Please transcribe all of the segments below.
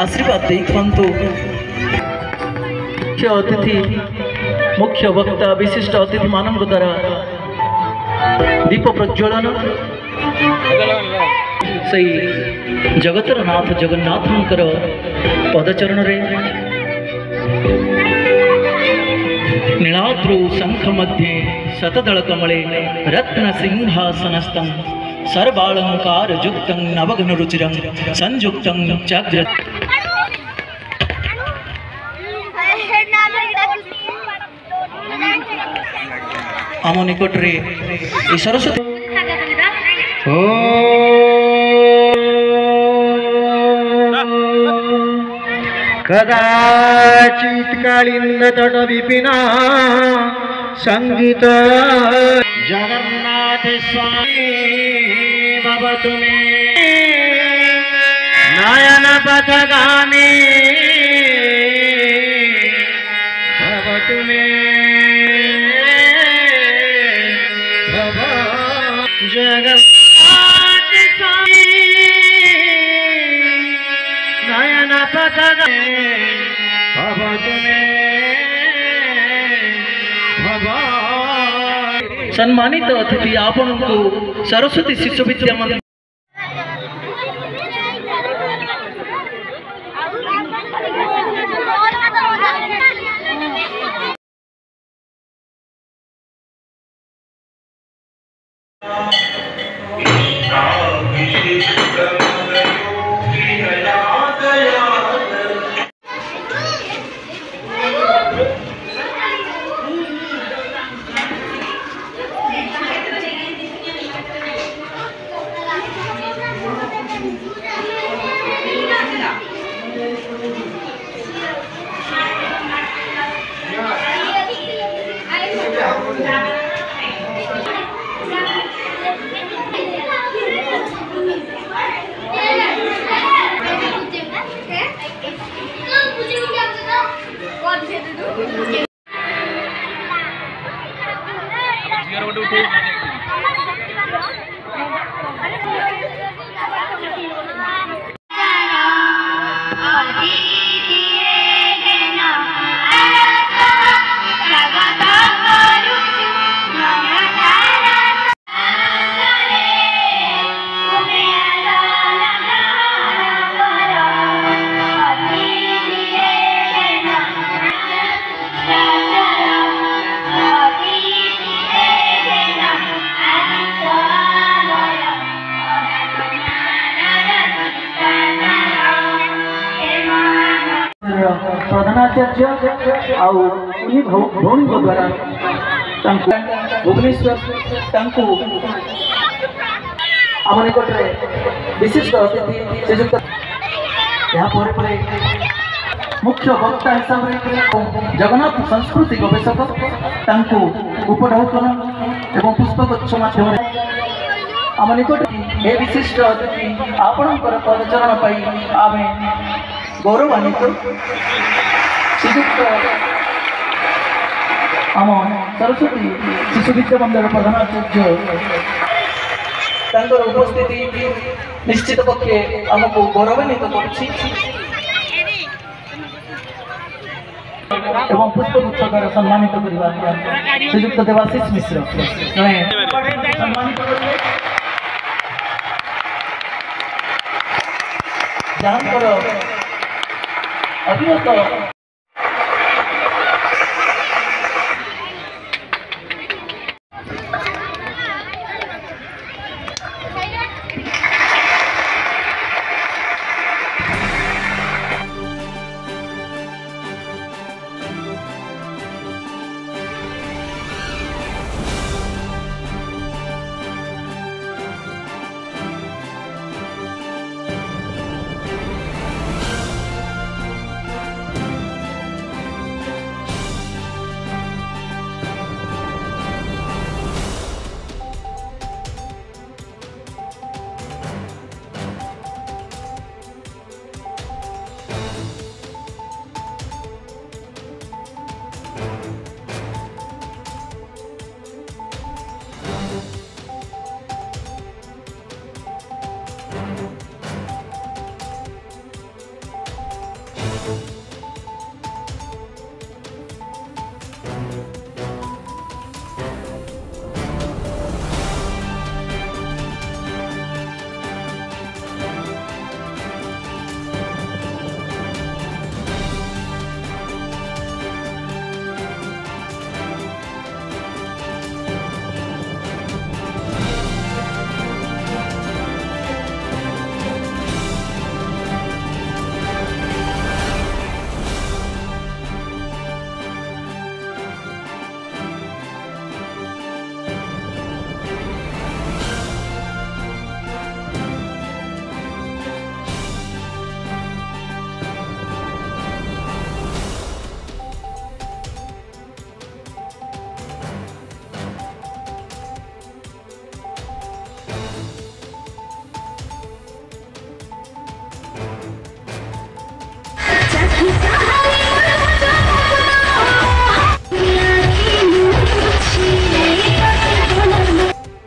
आशीर्वाद देखु। मुख्य अतिथि मुख्य वक्ता विशिष्ट अतिथि मान द्वारा दीप प्रज्वलन से जगतर नाथ जगन्नाथंकर पदचरण रे नीलाद्रौ शंख मध्ये शतदल कमले रत्न सिंहासनस्थं सर्वालंकार युक्तं नवघन रुचिरं संयुक्तं चाग्र आम निकट रे सरस्वती कदाचित कालिंद तट विपिना संगीत जगन्नाथ स्वामी भवतु मे नयन पथगामी भवतु मे जगन्नाथ स्वामी नयन पथगामी भवतु मे सम्मानित अतिथि आपण को सरस्वती शिशु विद्या मंदिर प्रधानाचार्य भौणी द्वारा भुवनेश्वर आम निकट विशिष्ट अतिथि श्रीजुक्त मुख्य वक्ता हिसाब से जगन्नाथ संस्कृति गवेषक उपढौकन एवं पुष्पगुच्छ माध्यम आम निकट ए विशिष्ट अतिथि आपणकर पदचरण पाई आम गौरवान्वित श्रीजुक्त आम सरस्वती शिशु विद्या मंदिर प्रधानाचार्य उपस्थिति निश्चित पक्षे आमको गौरवान्वित करुछि एवं पुष्पगुच्छ द्वारा सम्मानित करवा श्रीजुक्त देवाशीष मिश्र सम्मानित जहाँकर अभिनत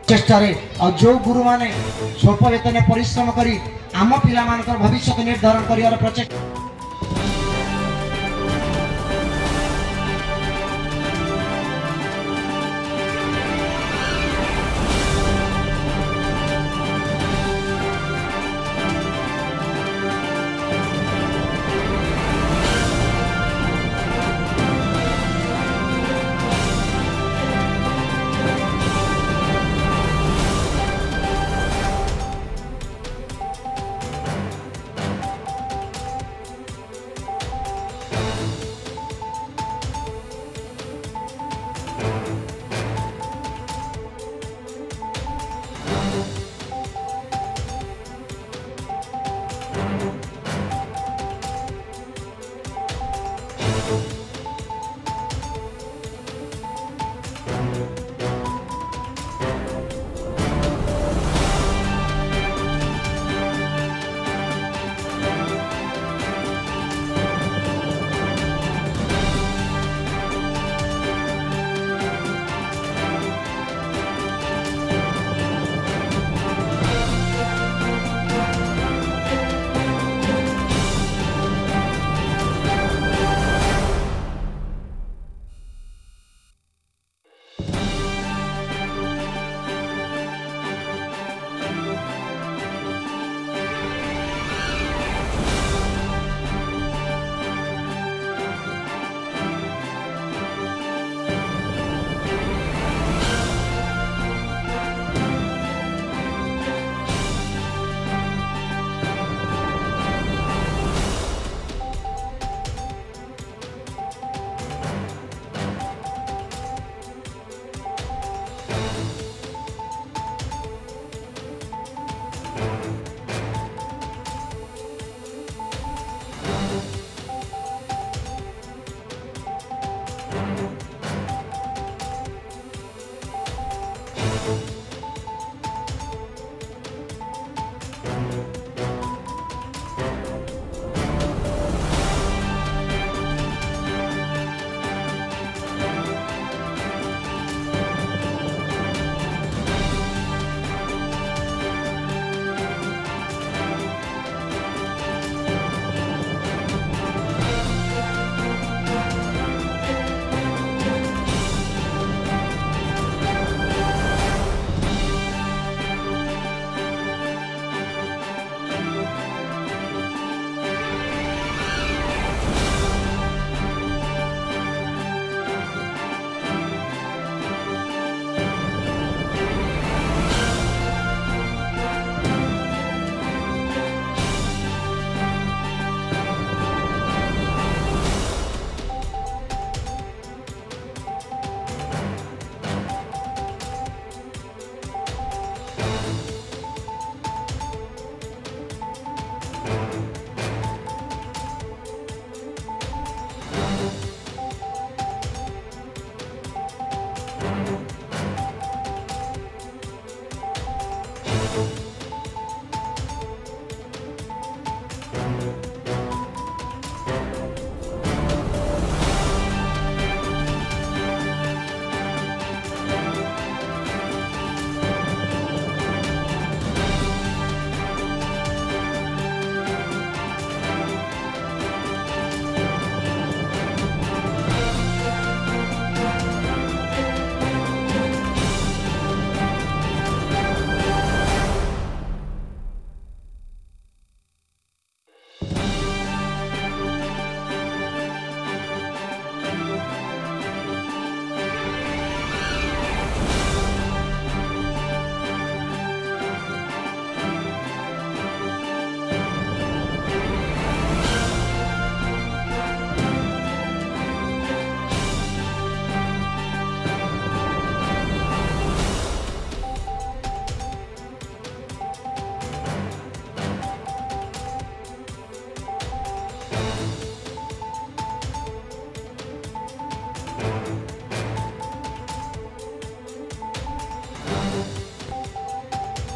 चेष्टारे और जो गुरु माने स्वल्प वेतन परिश्रम करी आम पिला मानकर भविष्य निर्धारण करिवार प्रचेष्टा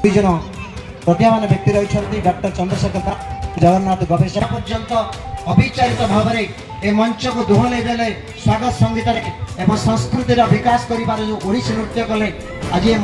दुई जन प्रतिभावान व्यक्ति रही डॉक्टर चंद्रशेखर दास जगन्नाथ गवेषक पर्यंत अविचारित भाव में ए मंच को दोहले देले स्वागत संगीत एवं संस्कृतिर विकास करिबार जो ओडिसी नृत्य कले आज ये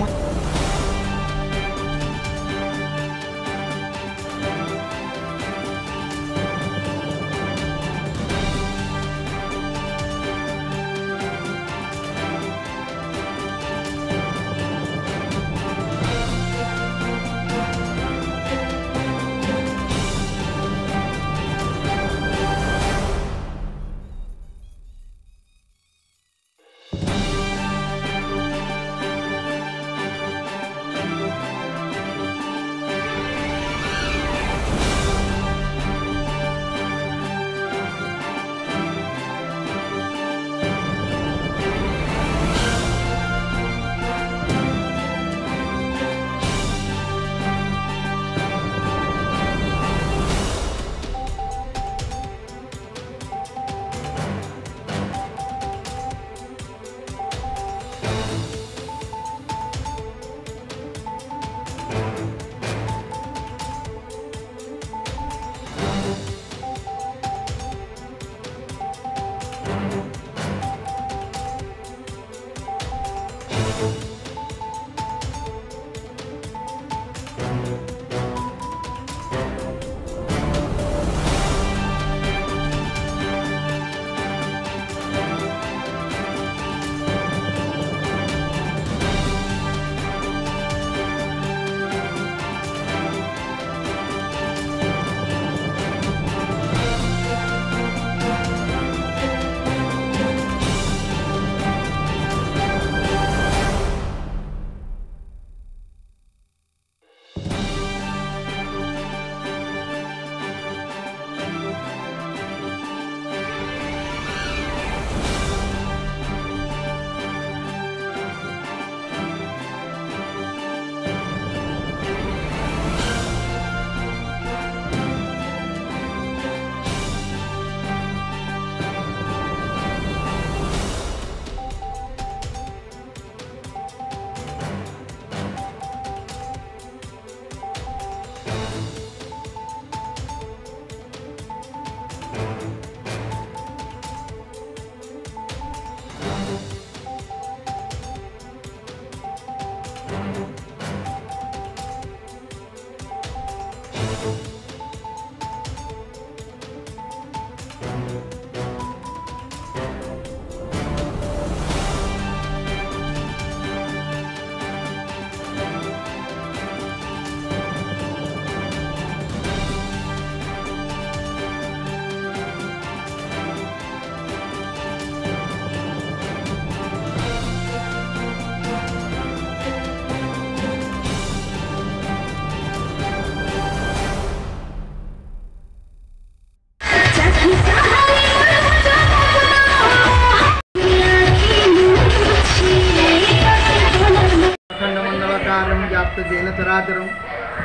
जेन चराचरम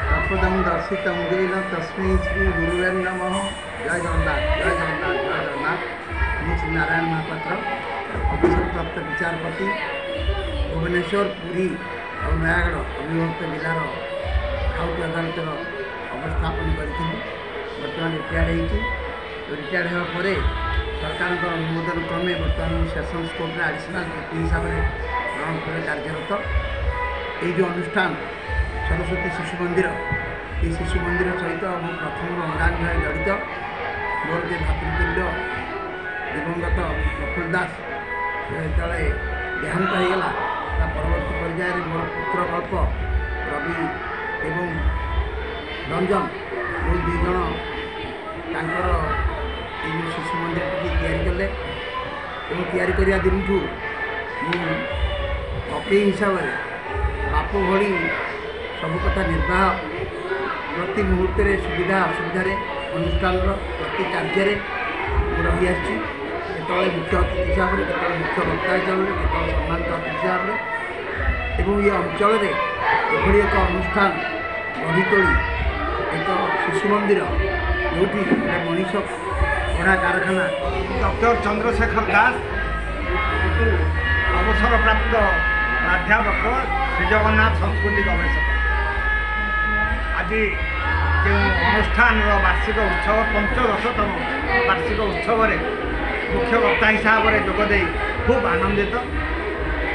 तत्पदम दर्शितम जेन तस्मै श्री गुरुवे नमः। जय जगन्नाथ जय जगन्नाथ जय जगन्नाथ। मैं श्री नारायण महापात्र अवसर प्राप्त विचारपति भुवनेश्वर पुरी और नयागढ़ अविभक्त जिलार खाउटी अदालत अवस्थापन करी बर्तमान रिटायर्ड हो रिटायर्ड होगा सरकार अनुमोदन क्रमे बर्तमान सेसन्स कोर्ट में एडिशनल डिप्टी हिसाब से ग्रहण कर कार्यरत। ये जो अनुष्ठान सरस्वती शिशु मंदिर ये शिशु मंदिर सहित मो प्रथम अंगांग भाई जड़ित मोर जे भातृतुल्य दिवंगत प्रफुल्ल दास जो देहांत होगला परवर्ती पर्यायर मोर पुत्र कल्प रवि एवं रंजन जो दुई जन शिशु मंदिर तैयारी कले तैयारी करने दिन कपी हिसाब से बाप भली सब कथा निर्वाह प्रति मुहूर्त सुविधा असुविधा अनुष्ठान प्रति कार्य रही आते मुख्य अतिथि हिसाब से केतल मुख्य वक्ता हिसाब से केतल सम्मानित अतिथि हिसाब से ये अंचल एभली एक अनुष्ठान गढ़ी तोली एक शिशु मंदिर जो मनीष गढ़ा कारखाना डॉक्टर चंद्रशेखर दास अवसर प्राप्त प्राध्यापक श्री जगन्नाथ संस्कृति गवेषक आज जो अनुष्ठान वार्षिक उत्सव 15तम वार्षिक उत्सव मुख्य वक्ता हिसाब से जोगदे खूब आनंदित।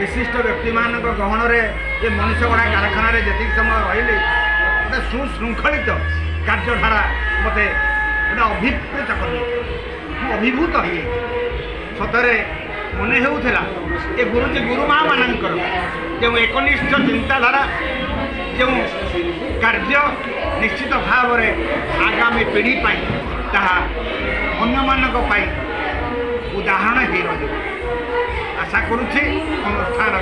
विशिष्ट व्यक्ति मान गहन ये मनीष गढ़ा कारखाना जी समय रही गोटे सुशृंखलित कार्यधारा मत अभिप्रेत कर अभिभूत हो सतरे मन होता ये गुरुजी गुरुमा मानकर जो एकनिष्ठ चिंताधारा जो कार्य निश्चित भाव में आगामी पीढ़ी ताहा अन्य मानक उदाहरण हो रही आशा करुच्छे अनुष्ठान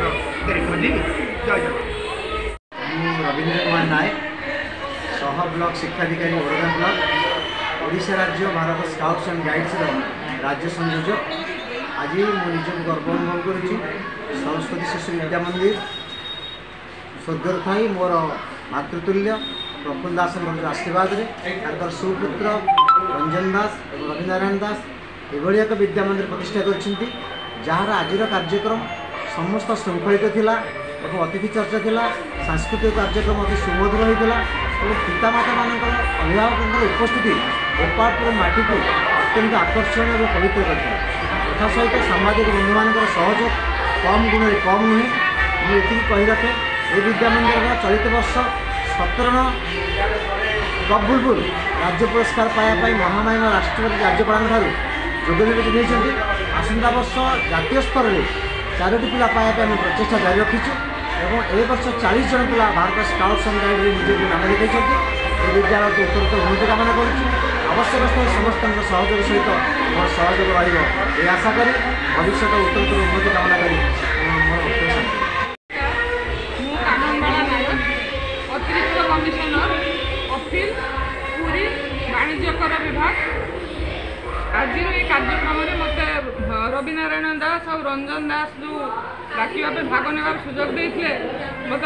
दीर्घजीवी जय जगन्नाथ। रवींद्र कुमार नायक सह ब्लॉक शिक्षाधिकारी ओरगां ब्लॉक ओडिशा राज्य भारत स्काउट्स एंड गाइड्स राज्य संयोजक। आज मुझे गर्व अनुभव करुच्ची सरस्वती शिशु विद्या मंदिर स्वर्गर थी मोर मातृतुल्य प्रफुल्ल दास आशीर्वाद में सुपुत्र रंजन दास और रविनारायण दास एभली एक विद्या मंदिर प्रतिष्ठा कर जार आज कार्यक्रम समस्त श्रृंखलित थिला और अतिथि चर्चा थिला सांस्कृतिक कार्यक्रम अति सुमधुर होता और पितामाता मान अभिभावकों उपस्थिति गोपालपुर माटी को अत्यंत आकर्षणीय और पवित्र करता तथा सहित सामाजिक बंधु मान सहयोग कम गुण कम नुहे मुझे कही रखे ये विद्या मंदिर चलित वर्ष 17 कप बुलबुल राज्य पुरस्कार पाइबापी महामाइन राष्ट्रपति राज्यपाल जोगदेवी आसंता वर्ष जातीय स्तर में 4टी पिला पाइबापी आम प्रचेषा जारी रखीचु और ए वर्ष 40 जन पिला भारत स्काउट्स एंड गाइड निजे नाम लिखा विद्यालय को उत्तरोत्तर उन्नति कामना आवश्यक स्थल समस्त सहयोग सहित मोर सहयोग रही आशा करी भविष्य उत्तरोत्तर उन्नति कामना करी मोर अतिरिक्त कमिशनर अफिल पुरी वाणिज्य कर विभाग आज ये कार्यक्रम में मत रविनारायण दास और रंजन दास जो डाक भाग नेबार सुजोग देते मत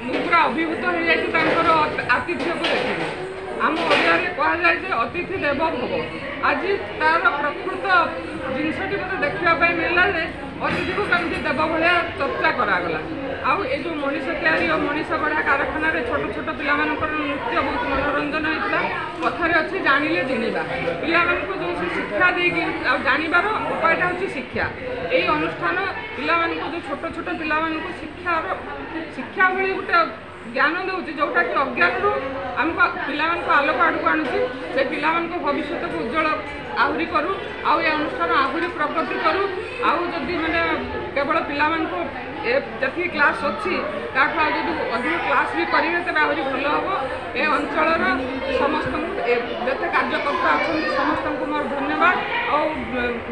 पूरा अभिभूत हो जाए आतिथ्य को देखिए आम ओडिया कहुए अतिथि देव भव आज तार प्रकृत जिनसटी मत देखापी मिलला अतिथि को कमी देव भाया चर्चा करागला आउ ये जो मनीष तैयारी और मनीष गढ़ा कारखाना छोट छोट पिला नृत्य बहुत मनोरंजन होता कथार अच्छे जानिले जिणवा पिला जो शिक्षा देगी जानवर उपायटा हूँ शिक्षा यही अनुष्ठान पिला जो छोट छोट पिला शिक्षा भली गोटे ज्ञान दूसरी जोटा कि अज्ञान आमको पिला आलोक आड़क आणुची से पिला भविष्य को उज्जवल आहरी करूँ आउ ये अनुष्ठान आहरी प्रगति करूँ आउ जदि मैंने केवल पिला जी क्लास अच्छी जब अधिक क्लास भी करेंगे तेज आहरी भल हम ए अंचल समस्त जिते कार्यकर्ता अच्छा समस्त को मोर धन्यवाद और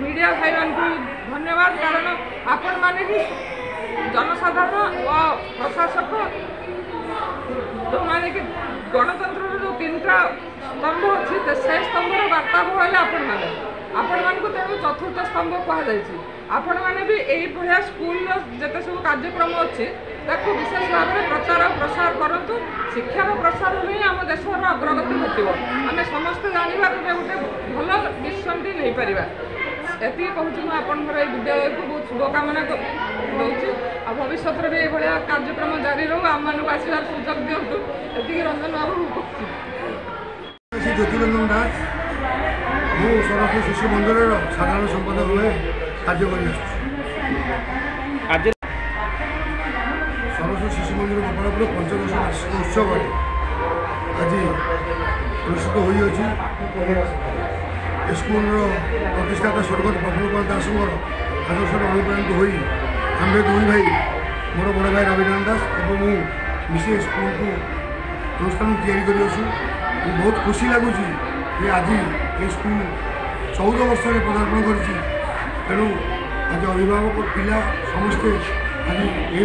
मीडिया भाई मान धन्यवाद कारण आपण मैंने ही जनसाधारण और प्रशासक जो माने कि गणतंत्र जो 3टा स्तंभ अच्छी से स्तंभर वार्ता है आपण मानक तेणु चतुर्थ स्तंभ कहुई आपण मैंने भी यही भाया स्कूल जिते सब कार्यक्रम अच्छी ताकू विशेष भाव में प्रचार और प्रसार करूँ शिक्षार प्रसार ही आम देशर अग्रगति घटो आम समस्त जानवर गोटे भल डिसीजन नहीं पार एति कहूँ मुझे विद्यालय को बहुत शुभकामना दूसरी आ भविष्य में ये कार्यक्रम जारी रो आम मानक आसबार सुजोग दिंतु ये रंजन बाबू ज्योतिरंजन दास मु सरस्वती शिशु मंदिर साधारण संपादक भाव कार्य कर सरस्वती शिशु मंदिर गोपालपुर 15 वार्षिक उत्सव आज अनुष्ठित होती स्कूल प्रतिष्ठाता स्वर्गत प्रफुल्ल कुमार दास आदर्श अनुप्राणित हो आम दुई भाई मोर बड़ भाई रविनारायण दास और मु मिसे स्कूल को अनुष्ठान या बहुत खुशी लगुच कि आज ये स्कूल 14 वर्ष में पदार्पण कर तेणु आज अभिभावक पिला समस्ते आज ये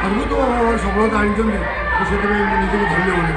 अद्भुत भाव सफलता आनी से निजी धन्य मन